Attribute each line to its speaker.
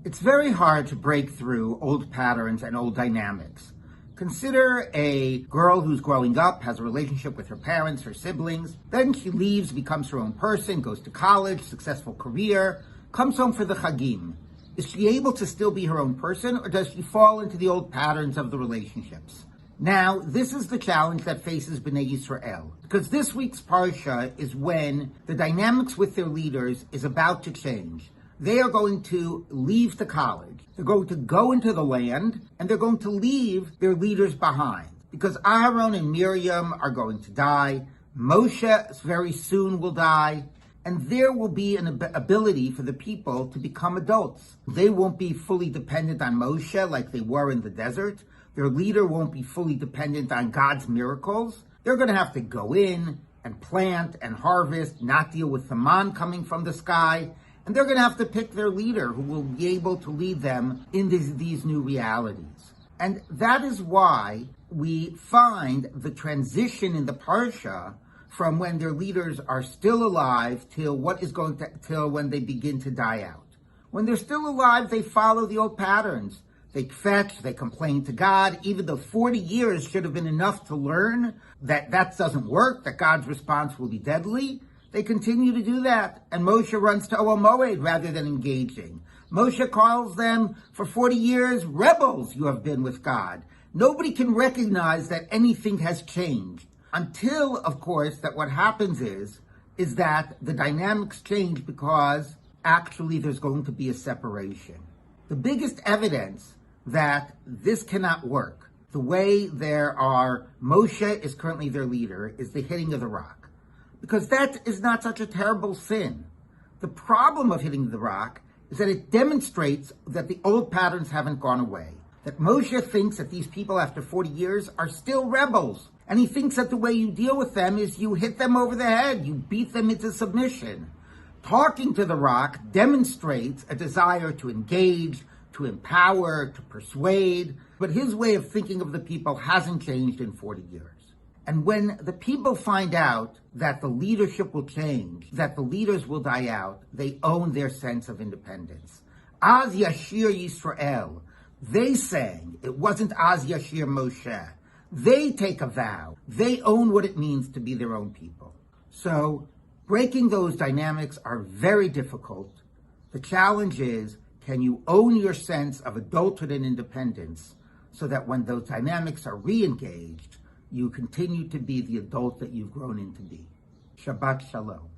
Speaker 1: It's very hard to break through old patterns and old dynamics. Consider a girl who's growing up, has a relationship with her parents, her siblings, then she leaves, becomes her own person, goes to college, successful career, comes home for the Chagim. Is she able to still be her own person, or does she fall into the old patterns of the relationships? Now, this is the challenge that faces Bnei Yisrael, because this week's Parsha is when the dynamics with their leaders is about to change. They are going to leave the college. They're going to go into the land, and they're going to leave their leaders behind. Because Aaron and Miriam are going to die, Moshe very soon will die, and there will be an ability for the people to become adults. They won't be fully dependent on Moshe like they were in the desert. Their leader won't be fully dependent on God's miracles. They're going to have to go in and plant and harvest, not deal with the man coming from the sky. And they're going to have to pick their leader who will be able to lead them in these new realities. And that is why we find the transition in the Parsha from when their leaders are still alive till when they begin to die out. When they're still alive, they follow the old patterns. They fetch, they complain to God, even though 40 years should have been enough to learn that doesn't work, that God's response will be deadly. They continue to do that, and Moshe runs to Ohel Moed rather than engaging. Moshe calls them, for 40 years, rebels you have been with God. Nobody can recognize that anything has changed. Until, of course, that what happens is that the dynamics change because actually there's going to be a separation. The biggest evidence that this cannot work, the way Moshe is currently their leader, is the hitting of the rock. Because that is not such a terrible sin. The problem of hitting the rock is that it demonstrates that the old patterns haven't gone away. That Moshe thinks that these people after 40 years are still rebels. And he thinks that the way you deal with them is you hit them over the head, you beat them into submission. Talking to the rock demonstrates a desire to engage, to empower, to persuade, but his way of thinking of the people hasn't changed in 40 years. And when the people find out that the leadership will change, that the leaders will die out, they own their sense of independence. Az Yashir Yisrael. They sang. It wasn't Az Yashir Moshe. They take a vow. They own what it means to be their own people. So breaking those dynamics are very difficult. The challenge is, can you own your sense of adulthood and independence so that when those dynamics are re-engaged, you continue to be the adult that you've grown into be. Shabbat Shalom.